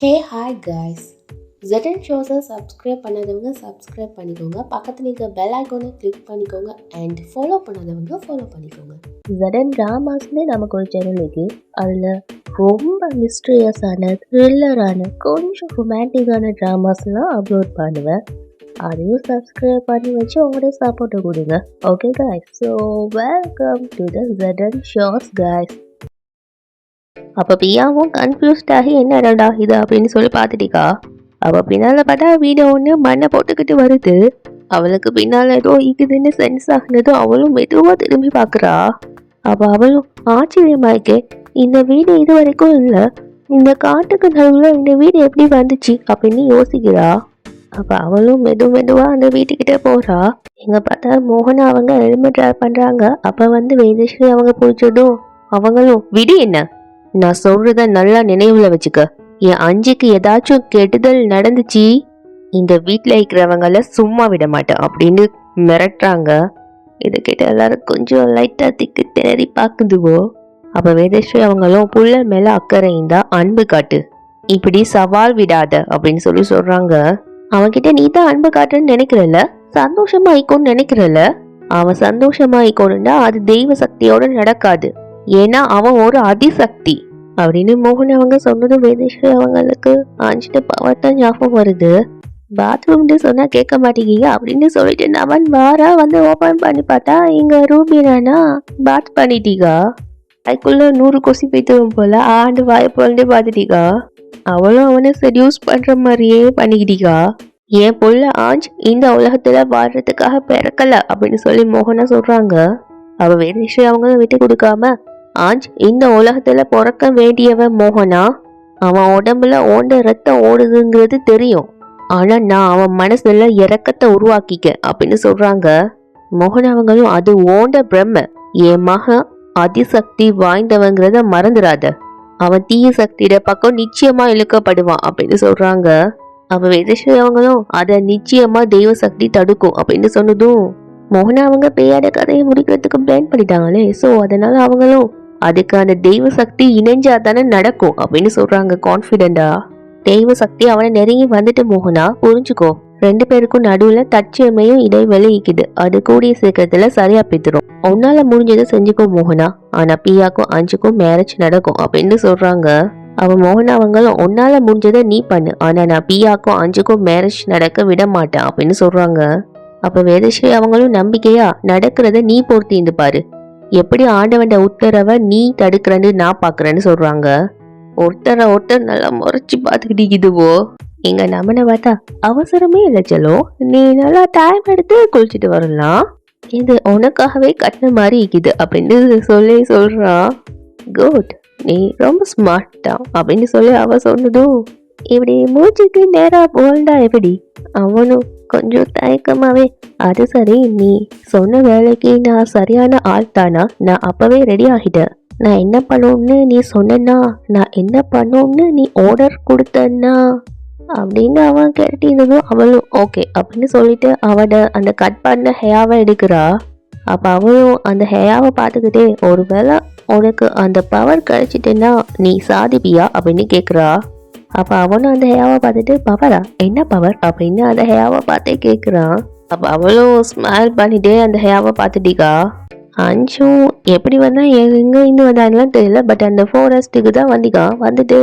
ஹே hi guys. ZN ஷோஸை subscribe பண்ணாதவங்க subscribe பண்ணிக்கோங்க. பக்கத்தில் இருக்க பெல் ஐக்கானை கிளிக் பண்ணிக்கோங்க அண்ட் ஃபாலோ பண்ணாதவங்க ஃபாலோ பண்ணிக்கோங்க. ZN ட்ராமாஸ்னே நமக்கு ஒரு சேனல் இருக்கு. அதில் ரொம்ப மிஸ்டீரியஸான த்ரில்லரான கொஞ்சம் ரொமான்டிக்கான ட்ராமாஸ்லாம் அப்லோட் பண்ணுவேன். அதையும் சப்ஸ்கிரைப் பண்ணி வச்சு உங்களோட சப்போர்ட்டை கொடுங்க. Okay guys, so welcome to the ZN shows guys. அப்போ பியாவும் கன்ஃபியூஸ்ட் ஆகி என்னடா இது அப்படின்னு சொல்லி பார்த்துட்டிக்கா. அவள் பின்னால் பார்த்தா வீடு ஒன்று மண்ணை போட்டுக்கிட்டு வருது. அவளுக்கு பின்னால் ஏதோ இருக்குதுன்னு சென்ஸ் ஆகுனதும் அவளும் மெதுவாக திரும்பி பார்க்குறா. அப்போ அவளும் ஆச்சரியமாயிக்கே, இந்த வீடு இது வரைக்கும் இல்லை, இந்த காட்டுக்கு நடுவில் இந்த வீடு எப்படி வந்துச்சு அப்படின்னு யோசிக்கிறா. அப்போ அவளும் மெதுவாக அந்த வீட்டுக்கிட்டே போகிறா. எங்கே பார்த்தா மோகனா அவங்க ஹெல்மெட் ட்ரைவ் பண்ணுறாங்க. அப்போ வேதஸ்ரீ அவங்க பிடிச்சதும் அவங்களும் விடு, என்ன நான் சொல்றத நல்லா நினைவுல வச்சுக்க, என் அஞ்சுக்கு ஏதாச்சும் கெடுதல் நடந்துச்சு இந்த வீட்டுல இருக்கிறவங்கள சும்மா விட மாட்டேன் அப்படின்னு மிரட்டுறாங்க. இதை கேட்ட எல்லாரும் கொஞ்சம் லைட்டா திக்கு திணறி பாக்குதுவோ. அப்ப வேதஸ்ரீ அவங்களும் புள்ள மேல அக்கறைந்தா அன்பு காட்டு, இப்படி சவால் விடாத அப்படின்னு சொல்றாங்க. அவன்கிட்ட நீ தான் அன்பு காட்டுன்னு நினைக்கிறல்ல, சந்தோஷமா ஆயிக்கோன்னு நினைக்கிறல்ல. அவன் சந்தோஷமா ஆயிக்கோணுன்னா அது தெய்வ சக்தியோட நடக்காது, ஏன்னா அவன் ஒரு அதிசக்தி அப்படின்னு மோகன் அவங்க சொன்னதும் வேதஸ்ரீ அவங்களுக்கு ஆஞ்சிட்ட பவர் தான் ஞாபகம் வருது. பாத்ரூம்னு சொன்னா கேட்க மாட்டேங்க அப்படின்னு சொல்லிட்டு நவன் வாரா ஓபன் பண்ணி பார்த்தா இங்க ரூபினானா பாத் பண்ணிட்டீங்கா. அதுக்குள்ள 100 கொசி போய்த்துவும் போல ஆண்டு வாய போலண்டே பார்த்துட்டீங்கா. அவளும் அவனை செடியூஸ் பண்ற மாதிரியே பண்ணிக்கிட்டீங்கா. என் பொண்ணு ஆஞ்ச் இந்த உலகத்துல வாழ்றதுக்காக பிறக்கல அப்படின்னு சொல்லி மோகனா சொல்றாங்க. அவ வேதஸ்ரீ அவங்க விட்டு கொடுக்காம, ஆஞ்ச் இந்த உலகத்துல பிறக்க வேண்டியவன் மோகனா, அவன் உடம்புல ஓண்ட ரத்தம் ஓடுதுங்கிறது தெரியும், ஆனா நான் அவன் மனசுல இறக்கத்தை உருவாக்கிக்க அப்படின்னு சொல்றாங்க. மோகன் அவங்களும் அது ஓண்ட பிரம்ம, என் மகன் அதிசக்தி வாய்ந்தவங்கிறத மறந்துடாத, அவன் தீய சக்தியோட பக்கம் நிச்சயமா இழுக்கப்படுவான் அப்படின்னு சொல்றாங்க. அவ வேதஸ்ரீ அவங்களும் அதை நிச்சயமா தெய்வ சக்தி தடுக்கும் அப்படின்னு சொன்னதும் மோகனா அவங்க பேயாட கதையை முடிக்கிறதுக்கு பிளான் பண்ணிட்டாங்களே, ஸோ அதனால அவங்களும் அதுக்கு அந்த தெய்வ சக்தி இணைஞ்சா தானே நடக்கும் அப்படின்னு சொல்றாங்க கான்ஃபிடென்டா. தெய்வ சக்தி அவனை நெருங்கி வந்துட்டு மோகனா புரிஞ்சுக்கோ, 2 பேருக்கும் நடுவுல தற்செயமையும் இடைவெளி இருக்குது, அது கூடிய சீக்கிரத்துல சரியா பித்துரும், உன்னால முடிஞ்சதை செஞ்சுக்கோ மோகனா, ஆனா பியாக்கும் அஞ்சுக்கும் மேரேஜ் நடக்கும் அப்படின்னு சொல்றாங்க. அவன் மோகனா அவங்களும் உன்னால முடிஞ்சதை நீ பண்ணு, ஆனா நான் பியாக்கும் அஞ்சுக்கும் மேரேஜ் நடக்க விட மாட்டேன் அப்படின்னு சொல்றாங்க. அப்ப வேதஸ்ரீ அவங்களும் நம்பிக்கையா நடக்கிறத நீ பொறுத்திருந்து பாரு, எப்படி ஆண்டவன் உத்தரவை நீ தடுக்கிறன்னு நான் பாக்குறேன்னு சொல்றாங்க. ஒருத்தர் நல்லா முறைச்சு பார்த்துக்கிட்டீங்குதுவோ. எங்க நம்மனை பார்த்தா அவசரமே இல்லை செல்லோ, நீ நல்லா டைம் எடுத்து குளிச்சுட்டு வரலாம், இது உனக்காகவே கட்டின மாதிரி இருக்குது அப்படின்னு சொல்றான். குட், நீ ரொம்ப ஸ்மார்ட் தான் அப்படின்னு சொல்லி அவ சொன்னதும் இப்படி மூச்சுக்கு நேரா போல்டா எப்படி. அவனும் கொஞ்சம் தயக்கமாவே, அது சரி, நீ சொன்ன வேலைக்கு நான் சரியான ஆள் தானா, நான் அப்பவே ரெடி ஆகிட்டேன், நான் என்ன பண்ணணும்னு நீ சொன்னா, நான் என்ன பண்ணணும்னு நீ ஆர்டர் கொடுத்தன்னா அப்படின்னு அவன் கேட்டிருந்ததும் அவளும் ஓகே அப்படின்னு சொல்லிட்டு அவட அந்த கட் பண்ண ஹேயாவை எடுக்கிறா. அப்ப அவளும் அந்த ஹேயாவை பார்த்துக்கிட்டே, ஒருவேளை உனக்கு அந்த பவர் கிடைச்சிட்டுன்னா நீ சாதிப்பியா அப்படின்னு கேட்குறா. அப்ப அவனும் அந்த ஹேயாவை பார்த்துட்டு, பவரா, என்ன பவர் அப்படின்னு அந்த ஹேயாவை பார்த்தே கேட்குறான். அப்ப அவளும் ஸ்மைல் பண்ணிட்டே அந்த ஹேயாவை பார்த்துட்டீக்கா. அஞ்சும் எப்படி வந்தா எங்க இருந்து வந்தாங்கலாம் தெரியல, பட் அந்த ஃபாரஸ்ட்டுக்கு தான் வந்துட்டு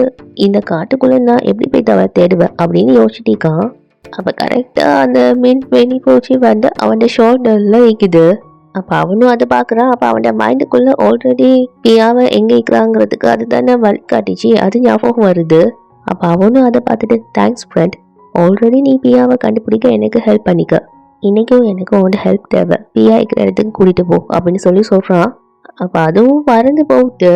இந்த காட்டுக்குள்ள நான் எப்படி போய் தவிர தேடுவேன் அப்படின்னு யோசிச்சிட்டிருக்கான். அப்ப கரெக்டா அந்த மின் பூச்சி அவன் ஷோல்டர்ல இருக்குது. அப்ப அவனும் அதை பாக்குறான். அப்ப அவன் மைண்டுக்குள்ள ஆல்ரெடி பியாவை எங்க இருக்கிறாங்கிறதுக்கு அதுதானே வழிகாட்டிச்சு, அது ஞாபகம் வருது. அப்ப அவனும் அதை பார்த்துட்டு, தேங்க்ஸ் ஃப்ரெண்ட், ஆல்ரெடி நீ பியாவை கண்டுபிடிக்க எனக்கு ஹெல்ப் பண்ணிக்க, இன்னைக்கும் எனக்கு உன்னோட ஹெல்ப் தேவை, பியா இருக்கிற இடத்துக்கு கூட்டிட்டு போ அப்படின்னு சொல்றான். அப்ப அதுவும் பறந்து போகுது.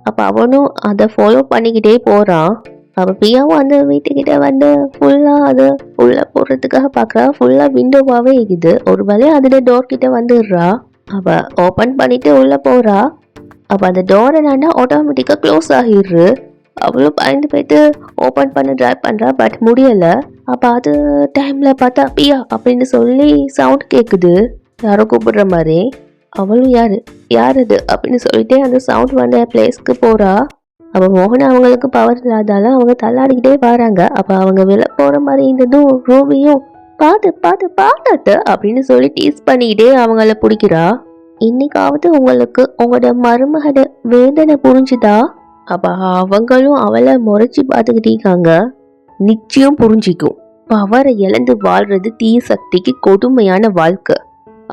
அப்ப அவனும் அதை ஃபாலோ பண்ணிக்கிட்டே போறான். அப்ப பியாவும் அந்த வீட்டுக்கிட்ட ஃபுல்லா அது உள்ள போடுறதுக்காக பாக்குறா. ஃபுல்லா விண்டோவாவே இருக்குது. ஒரு வேலையை அதுல டோர் கிட்ட வந்துடுறா. அவ ஓபன் பண்ணிட்டு உள்ள போறா. அப்ப அந்த டோர் என்னன்னா ஆட்டோமேட்டிக்கா க்ளோஸ் ஆகிடுறு. அவளும் பயந்து போயிட்டு ஓபன் பண்ண ட்ரை பண்றா, பட் முடியல. அப்ப அது டைம்ல பார்த்தா பியா அப்படின்னு சொல்லி சவுண்ட் கேக்குது, யாரோ கூப்பிடுற மாதிரி. அவளும் யாரு அது அப்படின்னு சொல்லிட்டு அந்த சவுண்ட் பிளேஸ்க்கு போறா. அப்ப மோகன் அவங்களுக்கு பவர் இல்லாதால அவங்க தள்ளாடிக்கிட்டே வராங்க. அப்ப அவங்க விழ போற மாதிரி இருந்ததும் ரூபியும் பாத்து பாத்து பாத்து அப்படின்னு சொல்லி டீஸ் பண்ணிக்கிட்டே அவங்கள பிடிக்கிறா. இன்னைக்காவது உங்களுக்கு உங்களோட மருமகட வேதனை புரிஞ்சுதா? அப்ப அவங்களும் அவளை முறைச்சி பார்த்துக்கிட்டே இருக்காங்க. நிச்சயம் புரிஞ்சிக்கும். பவரை இழந்து வாழ்றது தீய சக்திக்கு கொடுமையான வாழ்க்கை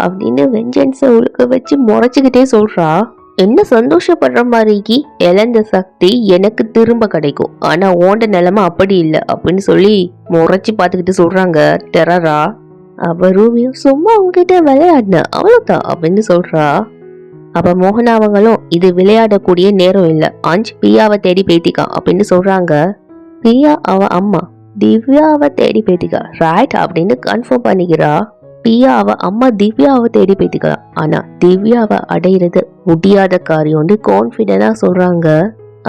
அப்படின்னு வெஞ்சன்ஸை உழுக்க வச்சு முறைச்சுக்கிட்டே சொல்றா. என்ன சந்தோஷப்படுற மாதிரிக்கு இழந்த சக்தி எனக்கு திரும்ப கிடைக்கும், ஆனா ஓண்ட நிலைமை அப்படி இல்லை அப்படின்னு சொல்லி முறைச்சு பார்த்துக்கிட்டு சொல்றாங்க டெரரா. அப்ப ரூபியும் சும்மா அவங்ககிட்ட விளையாடின அவ்வளவுதான் அப்படின்னு சொல்றா. அப்ப மோகனா அவங்களும் இது விளையாடக்கூடிய நேரம் இல்லை, அஞ்சு பியாவை தேடி பேத்திக்கான் அப்படின்னு சொல்றாங்க. பியா அவ அம்மா திவ்யாவை தேடி பேத்திக்கா ரைட் அப்படின்னு கன்ஃபார்ம் பண்ணிக்கிறா. பியா அவ அம்மா திவ்யாவை தேடி பேத்திக்கலாம், ஆனா திவ்யாவை அடையிறது முடியாத காரியம்னு கான்ஃபிடென்டா சொல்றாங்க.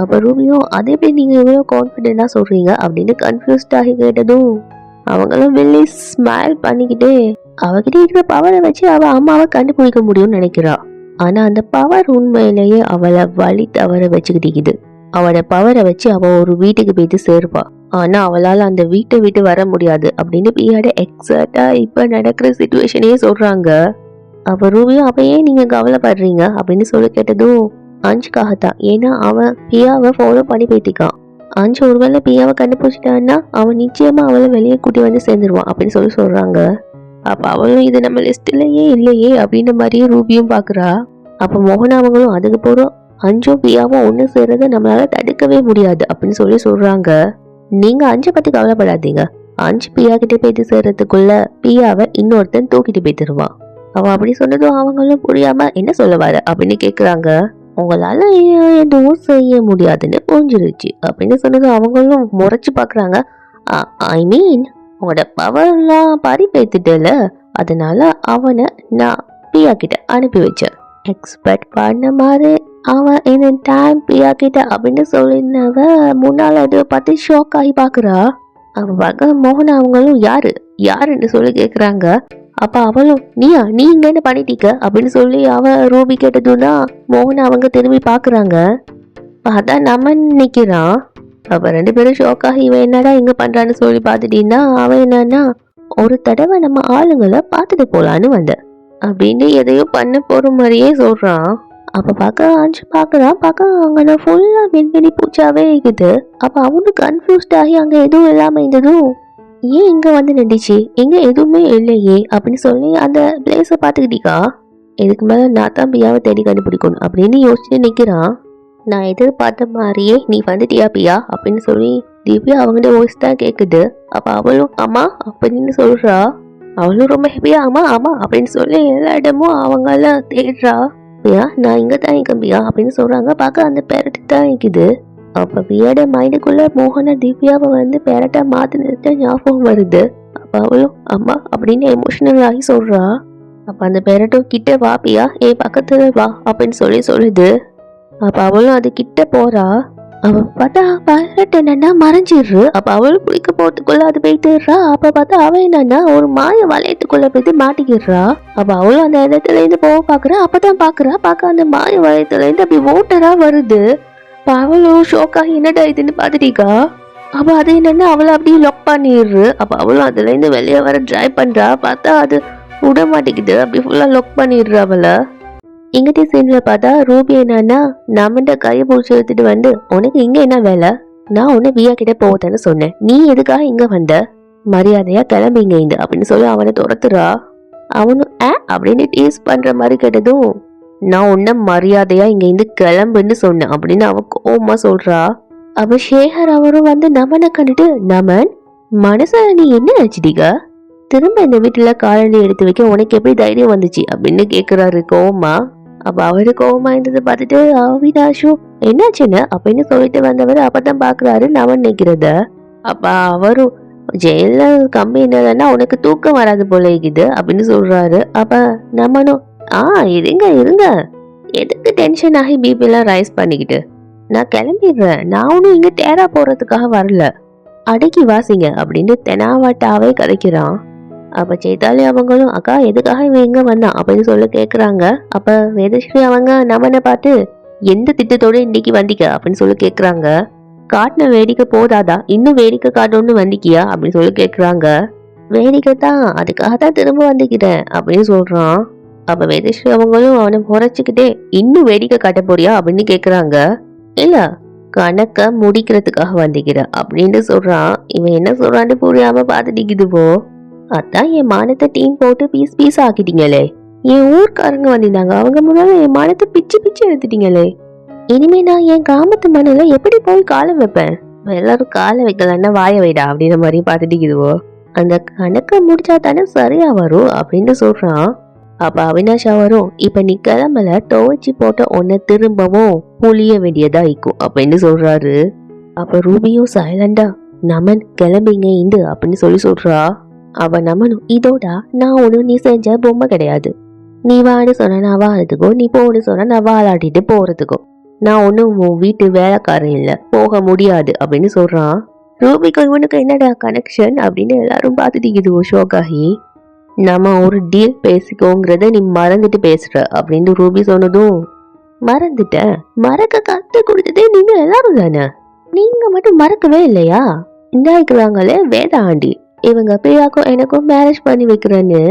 அப்ப ரூபியும் அதே போய் நீங்க எவ்வளவு கான்ஃபிடென்டா சொல்றீங்க அப்படின்னு கன்ஃபியூஸ்ட் ஆகி கேட்டதும் அவங்களும் வெளியே ஸ்மைல் பண்ணிக்கிட்டே அவகிட்ட இருக்கிற பவரை வச்சு அவ அம்மாவை கண்டுபிடிக்க முடியும்னு நினைக்கிறா. ஆனா அந்த பவர் உண்மையிலேயே அவளை வழி தவற வச்சுக்கிட்டு அவளோட பவரை வச்சு அவ ஒரு வீட்டுக்கு போயிட்டு சேர்ப்பா. ஆனா அவளால அந்த வீட்டை விட்டு வர முடியாது அப்படின்னு பியாட எக்ஸாக்டா இப்ப நடக்கிற சிச்சுவேஷனே சொல்றாங்க. அப்ப ரூபியும் அப்ப ஏன் நீங்க கவலைப்படுறீங்க அப்படின்னு சொல்லி கேட்டதும் அஞ்சுக்காகத்தான், ஏன்னா அவன் பியாவை ஃபாலோ பண்ணி பேத்திக்கான். அஞ்சு ஒருவேளை பியாவை கண்டுபிடிச்சிட்டான்னா அவன் நிச்சயமா அவளை வெளியே கூட்டி வந்து சேர்ந்துருவான் அப்படின்னு சொல்லி சொல்றாங்க. அப்ப அவளும் இது நம்ம லிஸ்ட்லயே இல்லையே அப்படின்ற மாதிரியே ரூபியும் பாக்குறா. அப்ப மோகனா அவங்களும் அதுக்கு போறோம், அஞ்சும் பியாவும் ஒண்ணு சேர்றத நம்மளால தடுக்கவே முடியாது அப்படின்னு சொல்லி சொல்றாங்க. நீங்க அஞ்சை பத்தி கவலைப்படாதீங்க, அஞ்சு பியா கிட்ட போயிட்டு சேர்றதுக்குள்ள பியாவை இன்னொருத்தன் தூக்கிட்டு போயிட்டுருவான். அவன் அப்படி சொன்னதும் அவங்களும் புரியாம என்ன சொல்ல வர அப்படின்னு கேக்குறாங்க. உங்களால எதுவும் செய்ய முடியாதுன்னு புரிஞ்சிருச்சு அப்படின்னு சொன்னதும் அவங்களும் முறைச்சு பாக்குறாங்க. ஐ மீன் உங்களோட பவர்லாம் பறி பேத்துட்டல, அதனால அவனை நான் பியா கிட்ட அனுப்பி வச்சேன். எக்ஸ்பெக்ட் பண்ண மாதிரி அவன் இந்த டைம் பியா கிட்ட அப்படின்னு சொல்லினவ முன்னால அதை பார்த்து ஷாக் ஆகி பாக்குறா. அவ பார்க்க மோகன் அவங்களும் யாருன்னு சொல்லி கேக்குறாங்க. அப்ப அவளும் நீ இங்க என்ன பண்ணிட்டீங்க அப்படின்னு சொல்லி அவ ரூபி கேட்டதுன்னா மோகன் அவங்க திரும்பி பாக்குறாங்க. அதான் நம்ம நிக்கிறான். அப்ப ரெண்டு பேரும் ஷாக் ஆகி இவன் என்னடா இங்க பண்றான்னு சொல்லி பாத்துட்டீங்கன்னா அவன் என்னன்னா ஒரு தடவை நம்ம ஆளுங்களை பார்த்துட்டு போலான்னு வந்த அப்படின்னு எதையோ பண்ண போற மாதிரியே சொல்றான். அப்ப பார்க்க அஞ்சு பார்க்க அங்க ஃபுல்லா வெண்வெளி பூச்சாவே இருக்குது. அப்ப அவனு கன்ஃபியூஸ்ட் ஆகி அங்க எதுவும் இல்லாம இருந்ததும் ஏன் இங்க வந்து நின்றுச்சு, எங்க எதுவுமே இல்லையே அப்படின்னு சொல்லி அந்த பிளேஸ பாத்துக்கிட்டீக்கா. இதுக்கு மேல நான் தான் பியாவை தேடி கண்டுபிடிக்கணும் அப்படின்னு யோசிச்சுட்டு நிக்கிறான். நான் எதிர்பார்த்த மாதிரியே நீ வந்துட்டியா பியா அப்படின்னு சொல்லி திவ்யா அவங்கள்ட்ட வாய்ஸ் தான் கேக்குது. அப்ப அவளும் ஆமா அப்படின்னு சொல்றா. அவளும் ரொம்ப ஹெப்பியா ஆமா அப்படின்னு சொல்லி எல்லா இடமும் அவங்கள தேடுறா. பியா நான் இங்க தான் இருக்கேன் பியா அப்படின்னு சொல்றாங்க. பார்க்க அந்த பேரட்டு தான் இருக்குது. அப்ப பியாட மைண்டுக்குள்ள மோகன திவ்யாவை வந்து பேரட்டா மாத்தினது ஞாபகம் வருது. அப்ப அவளும் அம்மா அப்படின்னு எமோஷனல் ஆகி சொல்றா. அப்ப அந்த பேரட்டும் கிட்ட வா பியா பக்கத்துல வா அப்படின்னு சொல்லுது. அப்ப அவளும் அது கிட்ட போறா. அவ பார்த்தா பேரட் என்னன்னா மறைஞ்சிடுறு. அப்ப அவளும் குளிக்க போறதுக்குள்ள அது போயிட்டுறா. அப்ப பார்த்தா அவ என்னன்னா ஒரு மாய வளையத்துக்குள்ள போயிட்டு மாட்டிக்கிடுறா. அப்ப அவளும் அந்த இடத்துல இருந்து போக பாக்குறா. அப்பதான் பார்க்க அந்த மாய வளையத்துல இருந்து அப்படி ஓட்டரா வருது. அவளும் ஷோக்காக என்னடா இதுன்னு பாத்துட்டீக்கா. அப்ப அது என்னன்னா அவளை அப்படியே லாக் பண்ணிடுறு. அப்ப அவளும் அதுல இருந்து வெளியே வர ட்ரை பண்றா. பார்த்தா அது விட மாட்டேங்குது, அப்படி ஃபுல்லா லாக் பண்ணிடுற அவளை. இங்கிட்ட சீன்ல பார்த்தா ரூபி என்னன்னா நம்மகிட்ட கையை பிடிச்சி எடுத்துட்டு வந்து உனக்கு இங்க என்ன வேலை, நான் உன்னை வியா கிட்ட போவதான்னு சொன்னேன், நீ எதுக்காக இங்க வந்த, மரியாதையா கிளம்பிங்க இந்த அப்படின்னு சொல்லி அவனை துரத்துறா. அவனும் அப்படின்னு டீஸ் பண்ற மாதிரி கேட்டதும் நான் உன்ன மரியாதையா இங்க இருந்து கிளம்புன்னு சொன்னேன் அப்படின்னு அவ கோமா சொல்றா. அவ சேகர் அவரும் வந்து நமனை கண்டுட்டு நமன் மனசுல நீ என்ன நினைச்சிட்டீங்க, திரும்ப இந்த வீட்டுல காலடி எடுத்து வைக்க உனக்கு எப்படி தைரியம் வந்துச்சு அப்படின்னு கேக்குறாரு கோமா. அப்ப அவரு கோவமா இருந்ததை பார்த்துட்டு அவினாஷும் என்னாச்சுன்னு அப்படின்னு சொல்லிட்டு வந்தவர் அப்பதான் பாக்குறாரு நமன் நிக்கிறத. அப்ப அவரும் ஜெயில கம்பி என்னன்னா உனக்கு தூக்கம் வராது போல இருக்குது அப்படின்னு சொல்றாரு. அப்ப நமனும் இருங்க எதுக்கு டென்ஷன் ஆகி பிபி எல்லாம் ரைஸ் பண்ணிக்கிட்டு, நான் கிளம்பிடுறேன், நான் ஒன்னும் இங்க டேரா போறதுக்காக வரல, அடக்கி வாசிங்க அப்படின்னு தெனாவட்டாவே கதைக்கிறான். அப்ப சேத்தாலி அவங்களும் அக்கா எதுக்காக இவன் இங்க வந்தான் அப்படின்னு சொல்லி கேக்குறாங்க. அப்ப வேதஸ்ரீ அவங்க நமனை பார்த்து எந்த திட்டத்தோட இன்னைக்கு வந்திக்க அப்படின்னு சொல்லி கேக்குறாங்க. காட்டின வேடிக்கை போதாதா, இன்னும் வேடிக்கை காட்டணும்னு வந்திக்கியா அப்படின்னு சொல்லி கேக்குறாங்க. வேடிக்கை தான், அதுக்காக தான் திரும்ப வந்துக்கிட்டேன் அப்படின்னு சொல்றான். அப்ப வேதஸ்ரீ அவங்களும் அவனை முறைச்சுக்கிட்டே இன்னும் வேடிக்கை காட்ட போறியா அப்படின்னு கேக்குறாங்க. இல்ல, கணக்க முடிக்கிறதுக்காக வந்துக்கிற அப்படின்னு சொல்றான். இவன் என்ன சொல்றான்னு புரியாம பாத்துட்டிக்குதுவோ. அதான் என் மானத்தை டீம் போட்டு பீஸ் பீஸ் ஆக்கிட்டீங்களே, என் ஊர்க்காரங்க வந்திருந்தாங்க, அவங்க முன்னால என் மானத்தை பிச்சு பிச்சு எடுத்துட்டீங்களே, இனிமே நான் என் கிராமத்து மண்ணில எப்படி போய் காலை வைப்பேன்? எல்லாரும் காலை வைக்கலன்னா வாய வைடா அப்படின்ற மாதிரி பாத்துட்டிக்குதுவோ. அந்த கணக்க முடிச்சா தானே சரியா வரும் அப்படின்னு சொல்றான். அப்ப அவினாஷ் அவரும், இப்ப நீ கிளம்பல, துவைச்சி போட்ட ஒன்ன திரும்பவும் புளிய வேண்டியதா இருக்கும் அப்படின்னு சொல்றாரு. அப்ப ரூபியும் சைலண்டா நமன் கிளம்பிங்க இண்டு அப்படின்னு சொல்றா. அவ நமனும், இதோடா நான் ஒண்ணு நீ செஞ்ச பொம்மை கிடையாது, நீ வான்னு சொன்ன நான் வாழறதுக்கோ, நீ போன்னு சொன்ன நான் வாழாட்டிட்டு போறதுக்கோ, நான் ஒன்னும் உன் வீட்டு வேலைக்காரன் இல்ல, போக முடியாது அப்படின்னு சொல்றான். ரூபிக்கு இவனுக்கு என்னடா கனெக்ஷன் அப்படின்னு எல்லாரும் பார்த்துட்டு ஷோக்காகி, நம்ம ஒரு டீல் பேசிக்கோங்கிறத நீ மறந்துட்டு பேசுற அப்படின்னு ரூபி சொன்னதும், மறந்துட்டேன், மறக்க கத்து கொடுத்ததே நீங்க எல்லாரும் தானே, நீங்க மட்டும் மறக்கவே இல்லையா? இந்தாய்க்குறாங்களே வேதா ஆண்டி, இவங்க பிரியாக்கும் எனக்கும் மேரேஜ் பண்ணி வைக்கிறேன்னு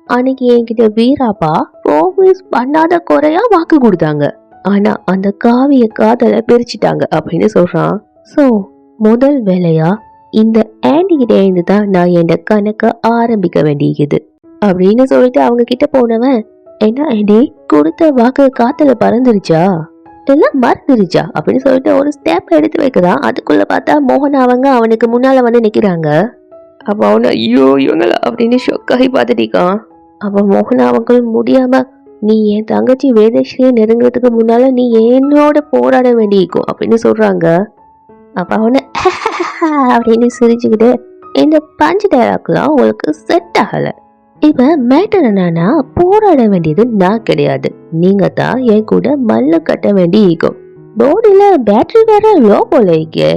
அன்னைக்கு என்கிட்ட வீராப்பா ப்ராமிஸ் பண்ணாத குறையா வாக்கு கொடுத்தாங்க. ஆனா அந்த காவிய காதலை பிரிச்சுட்டாங்க அப்படின்னு சொல்றான். சோ முதல் வேலையா இந்த ஆண்டி கிட்ட இருந்து தான் நான் என் கணக்க ஆரம்பிக்க வேண்டியது அப்படின்னு சொல்லிட்டு அவங்க கிட்ட போனவன், என்ன ஆண்டி கொடுத்த வாக்கு காத்துல பறந்துருச்சா எல்லாம் மறந்துருச்சா அப்படின்னு சொல்லிட்டு ஒரு ஸ்டெப் எடுத்து வைக்கிறான். அதுக்குள்ள பார்த்தா மோகன் அவங்க அவனுக்கு முன்னால வந்து நிக்கிறாங்க. அப்ப அவனை ஐயோ இவங்கள அப்படின்னு ஷொக்காகி பார்த்துட்டிருக்கான். அப்ப மோகன் அவங்களும் முடியாம, நீ என் தங்கச்சி வேதஸ்ரீயை நெருங்குறதுக்கு முன்னால நீ என்னோட போராட வேண்டியிருக்கும் அப்படின்னு சொல்றாங்க. அப்ப அவனை அப்படின்னு சிரிச்சுக்கிட்டு, இந்த பஞ்சு டைலாக்லாம் உங்களுக்கு செட் ஆகல, இப்ப மேட்டர் என்னன்னா போராட வேண்டியது நான் கிடையாது, நீங்க தான் என் கூட மல்ல கட்ட வேண்டி இருக்கும், போர்டில பேட்டரி வேற லோ போல இருக்கே,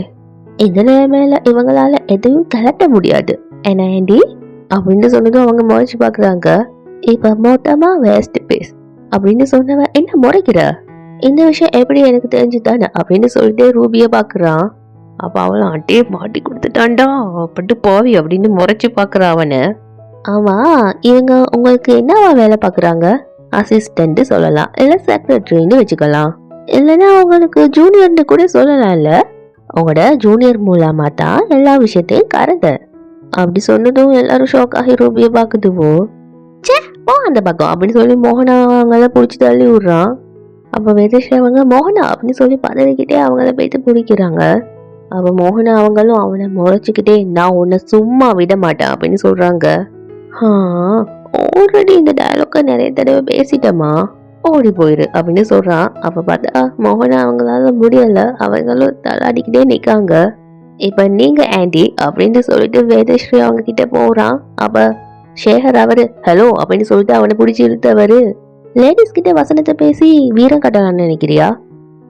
இந்த நிலைமையில இவங்களால எதையும் கலட்ட முடியாது என்ன ஆண்டி அப்படின்னு சொன்னதும் அவங்க முறைச்சு பாக்குறாங்க. இப்ப மொத்தமா வேஸ்ட் பேஸ் அப்படின்னு சொன்னவன், என்ன முறைக்கிற, இந்த விஷயம் எப்படி எனக்கு தெரிஞ்சுதானே அப்படின்னு சொல்லிட்டு ரூபிய பாக்குறான். அப்ப அவளும் அட்டே மாட்டி கொடுத்துட்டான்டா பட்டு போவி அப்படின்னு முறைச்சு பாக்குறான் அவனை. ஆமா, இவங்க உங்களுக்கு என்னவா வேலை பாக்குறாங்க? அசிஸ்டன்ட் சொல்லலாம், இல்ல செக்ரட்டரின்னு வச்சுக்கலாம், இல்லைன்னா உங்களுக்கு ஜூனியர்னு கூட சொல்லலாம். இல்ல உங்களோட ஜூனியர் மூலமா தான் எல்லா விஷயத்தையும் கறந்த அப்படி சொன்னதும் எல்லாரும் ஷாக் ஆகி ரூபிய பாக்குதுவோ. சே போ அந்த பக்கம் அப்படின்னு சொல்லி மோகனா அவங்கள பிடிச்சி தள்ளி விடுறான். அப்ப வேதஸ்ரீ அவங்க மோகனா அப்படின்னு சொல்லி பதவிக்கிட்டே அவங்கள போயிட்டு பிடிக்கிறாங்க. அப்ப மோகனா அவங்களும் அவனை முறைச்சுக்கிட்டே, நான் உன்னை சும்மா விட மாட்டேன் அப்படின்னு சொல்றாங்க. ஆல்ரெடி இந்த டயலாக நிறைய தடவை பேசிட்டமா, ஓடி போயிரு அப்படின்னு சொல்றான். அப்ப பார்த்தா மோகனா அவங்களால முடியல, அவங்களும் தள்ளாடிக்கிட்டே நிக்காங்க. இப்ப நீங்க ஆண்டி அப்படின்னு சொல்லிட்டு வேதஸ்ரீ அவங்க கிட்ட போறான். அப்ப சேகர் அவரு ஹலோ அப்படின்னு சொல்லிட்டு அவனை பிடிச்சி இழுத்தவரு, லேடிஸ் கிட்ட வசனத்தை பேசி வீரம் கட்டலான்னு நினைக்கிறியா,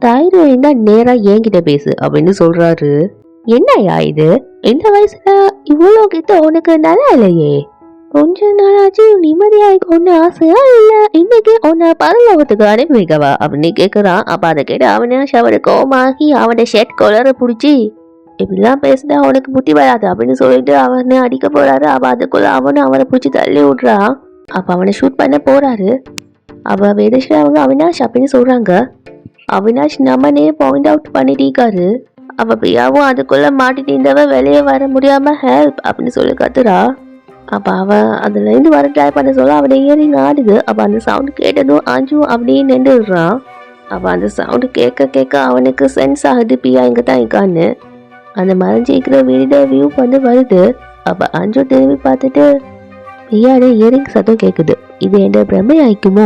தைரியம் இருந்தா நேரா என்கிட்ட பேசு அப்படின்னு சொல்றாரு. என்னையா இது, இந்த வயசுல இவ்வளவு கிட்ட உனக்கு நல்லா இல்லையே, கொஞ்ச நாளாச்சு நிம்மதியாய்க்கு ஒண்ணு ஆசையா இல்ல இன்னைக்கு உன்னை பரலோகத்துக்கு அனுப்பி வைக்கவா அப்படின்னு கேக்குறான். அப்ப அதை கேட்டு அவனாஷ் அவரை கோமாகி அவனை ஷர்ட் கொலரை பிடிச்சி, இப்படிலாம் பேசினா அவனுக்கு புத்தி வராது அப்படின்னு சொல்லிட்டு அவனை அடிக்க போறாரு. அவ அதுக்குள்ள அவனும் அவனை பிடிச்சி தள்ளி விடுறான். அப்ப அவனை ஷூட் பண்ண போறாரு. அவ வேதஸ்ரீ அவங்க அவினாஷ் அப்படின்னு சொல்றாங்க. அவினாஷ் நம்மனே பாயிண்ட் அவுட் பண்ணிட்டு இருக்காரு. அவ பிரியாவும் அதுக்குள்ள மாட்டிட்டு இருந்தவ வெளியே வர முடியாம ஹெல்ப் அப்படின்னு சொல்லி கத்துறா. அப்ப அவ அதுல இருந்து வர ட்ரை பண்ண சொல்ல அவட இயரிங் ஆடுது. அப்ப அந்த சவுண்ட் கேட்டதும் அஞ்சு அப்படியே நின்றுடுறான். அப்ப அந்த சவுண்ட் கேட்க கேட்க அவனுக்கு சென்ஸ் ஆகுது பிரியா இங்க தான் இருக்கான்னு. அந்த மறைஞ்சி இருக்கிற வீட வியூ வந்து வருது. அப்ப அஞ்சு திரும்பி பார்த்துட்டு, பிரியாட இயரிங் சத்தம் கேக்குது, இது என் பிரம்மை ஆயிக்குமோ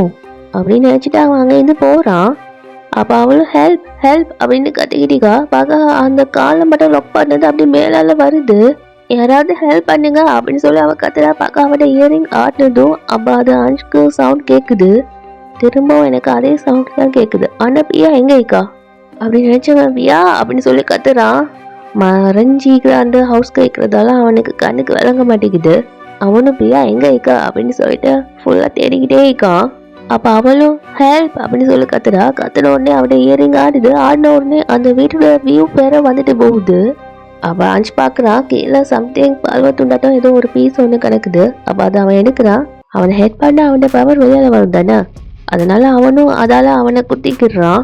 அப்படின்னு நினைச்சிட்டு அவன் அங்கிருந்து போறான். அப்ப அவளும் ஹெல்ப் ஹெல்ப் அப்படின்னு கத்திக்கிட்டீங்க. பார்க்க அந்த காலை மட்டும் லாக் பண்ணது அப்படி மேலால வருது. யாராவது ஹெல்ப் பண்ணுங்க அப்படின்னு சொல்லி அவ கத்துறா. பார்க்க அவட இயரிங் ஆட்டினதும் அப்ப அது அஞ்சுக்கு சவுண்ட் கேக்குது. திரும்பவும் எனக்கு அதே சவுண்ட் தான் கேக்குது. ஆனா பிரியா எங்க இருக்கா அப்படின்னு நினைச்சவன் பிரியா அப்படின்னு சொல்லி கத்துறான். மறைஞ்சிக்கிற அந்த ஹவுஸ் கேட்கறதால அவனுக்கு கண்ணுக்கு விளங்க மாட்டேங்குது. அவனும் பிரியா எங்க இருக்கா அப்படின்னு சொல்லிட்டு ஃபுல்லா தேடிக்கிட்டே இருக்கான். அப்போ அவளும் ஹெல்ப் அப்படின்னு சொல்லி கத்துன உடனே அவட இயரிங் ஆடின உடனே அந்த வீட்டோட வியூ பேர வந்துட்டு போகுது. அப்போ அஞ்சு பார்க்குறான் கீழே சம்திங் பல்வத்துண்டாட்டம் ஏதோ ஒரு பீஸ் ஒன்று கிடக்குது. அப்போ அதை அவன் எடுக்கிறான். அவனை ஹெட் பண்ண அவனோட பவர் வெளியால வரும் தானே, அதனால அவனும் அதால அவனை குத்திக்கிடுறான்.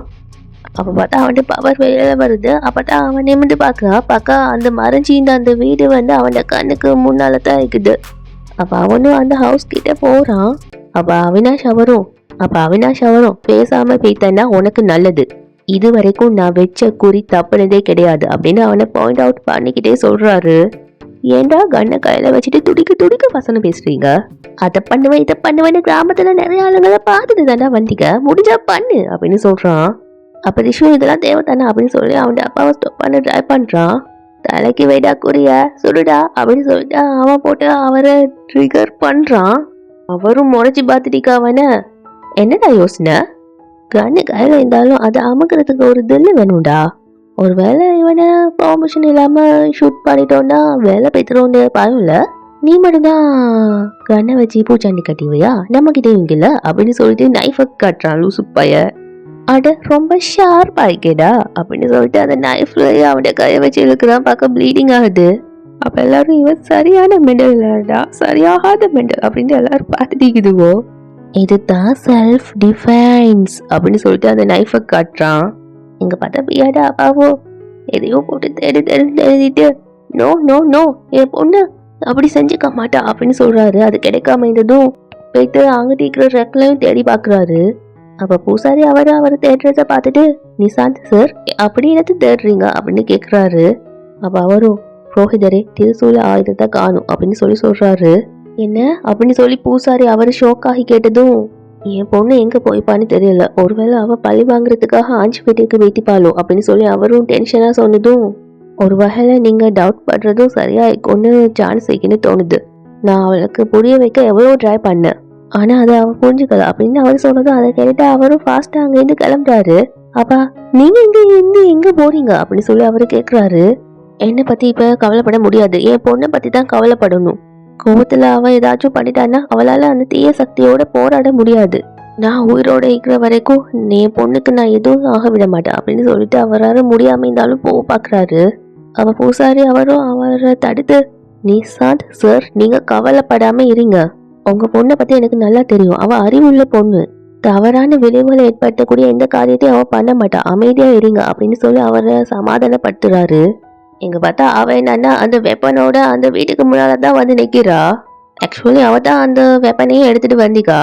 அப்போ பார்த்தா அவன்கிட்ட பவர் வெளியில வருது. அப்பதான் அவன் நிமிந்து பார்க்க அந்த மறைஞ்சிந்த அந்த வீடு அவனோட கண்ணுக்கு முன்னால தான் இருக்குது. அப்போ அவனும் அந்த ஹவுஸ் கிட்ட போறான். அப்போ அவினாஷ் அவரும் பேசாம போய்த்தன்னா உனக்கு நல்லது, இது வரைக்கும் நான் வச்ச குறி தப்புனதே கிடையாது அப்படின்னு அவனை பாயிண்ட் அவுட் பண்ணிக்கிட்டே சொல்றாரு. ஏண்டா கண்ணை கையில வச்சுட்டு துடிக்க வசனம் பேசுறீங்க? அதை பண்ணுவேன் இதை பண்ணுவேன்னு கிராமத்துல நிறைய ஆளுங்களை பார்த்துட்டு தானே வந்தீங்க, முடிஞ்சா பண்ணு அப்படின்னு சொல்றான். அப்ப ரிஷு இதெல்லாம் தேவைத்தானே அப்படின்னு சொல்லி அவன் அப்பாவை ஸ்டாப் பண்ண ட்ரை பண்றான். தலைக்கு வைடா குறிய சுடுடா அப்படின்னு சொல்லிட்டு அவன் போட்டு அவரை ட்ரிகர் பண்றான். அவரும் முறைச்சி பார்த்துட்டிக்கா அவனை. என்னடா யோசனை? கண்ணு கையில இருந்தாலும் அதை அமுக்கிறதுக்கு ஒரு தில்லு வேணும்டா. ஒரு வேளை இவனை பெர்மிஷன் இல்லாம ஷூட் பண்ணிட்டோம்னா வேலை பெற்றுறோன்னு பயம் இல்ல. நீ மட்டும்தான் கண்ணை வச்சு பூச்சாண்டி கட்டிவையா, நம்ம கிட்டே இங்கில்ல அப்படின்னு சொல்லிட்டு நைஃபை காட்டுறான் லூசு பைய. அட ரொம்ப ஷார்ப் ஆயிக்கேடா அப்படின்னு சொல்லிட்டு அந்த நைஃப்ல அவனோட கையை வச்சு இழுக்கிறான். பார்க்க ப்ளீடிங் ஆகுது. அப்ப எல்லாரும் இவன் சரியான மெண்டல் இல்லடா, சரியாகாத மெண்டல் அப்படின்னு எல்லாரும் பார்த்துட்டீங்குதுவோ. இதுதான் செல்ஃப் டிஃபென்ஸ் அப்படின்னு சொல்லிட்டு அந்த நைஃபை காட்டுறான். இங்க பார்த்தா பியாடா அப்பாவோ எதையோ போட்டு தேடிட்டு நோ நோ நோ என் பொண்ணு அப்படி செஞ்சுக்க மாட்டா அப்படின்னு சொல்றாரு. அது கிடைக்காம இருந்ததும் போயிட்டு அங்கிட்டு இருக்கிற ரெக்கலையும் தேடி பாக்குறாரு. அப்ப பூசாரி அவரை தேடுறத பார்த்துட்டு நிசாந்த் சார் அப்படி என்னது தேடுறீங்க அப்படின்னு கேக்குறாரு. அப்ப அவரும் புரோஹிதரே திருசூல ஆயுதத்தை காணும் அப்படின்னு சொல்றாரு. என்ன அப்படின்னு சொல்லி பூசாரி அவரு ஷோக் ஆகி கேட்டதும் என் பொண்ணு எங்க போய்ப்பான்னு தெரியல, ஒருவேளை அவ பழி வாங்குறதுக்காக ஆஞ்சி வீட்டுக்கு வைத்திப்பாளோ அப்படின்னு சொல்லி அவரும் டென்ஷனா சொன்னதும் ஒரு வகையில நீங்க டவுட் பண்றதும் சரியா இருக்கும்னு சான்ஸ் வைக்கணும்னு தோணுது. நான் அவளுக்கு புரிய வைக்க எவ்வளவு ட்ரை பண்ணேன், ஆனா அதை அவ புரிஞ்சுக்கல அப்படின்னு அவர் சொன்னதும் அதை கேட்டு அவரும் ஃபாஸ்டா அங்கிருந்து கிளம்புறாரு. அப்பா நீங்க எங்க போறீங்க அப்படின்னு சொல்லி அவரு கேக்குறாரு. என்னை பத்தி இப்ப கவலைப்பட முடியாது, என் பொண்ணை பத்தி தான் கவலைப்படணும். கோபத்துல அவ ஏதாச்சும் பண்ணிட்டான்னா அவளால அந்த தீய சக்தியோட போராட முடியாது. நான் உயிரோட இருக்கிற வரைக்கும் என் பொண்ணுக்கு நான் எதுவும் ஆக விட மாட்டேன் அப்படின்னு சொல்லிட்டு அவரால் முடியாம இருந்தாலும் போக பாக்குறாரு. அவ பூசாரி அவரும் அவரை தடுத்து நிசாந்த் சார் நீங்க கவலைப்படாம இருங்க, உங்க பொண்ணை பத்தி எனக்கு நல்லா தெரியும், அவ அறிவுள்ள பொண்ணு, தவறான விளைவுகளை ஏற்படுத்தக்கூடிய எந்த காரியத்தையும் அவ பண்ண மாட்டா, அமைதியா இருங்க அப்படின்னு சொல்லி அவரை சமாதானப்படுத்துறாரு. இங்க பார்த்தா அவ என்னன்னா அந்த வெப்பனோட அந்த வீட்டுக்கு முன்னாலதான் வந்து நிக்கிறா. ஆக்சுவலி அவ தான் அந்த வெப்பனையும் எடுத்துட்டு வந்திக்கா.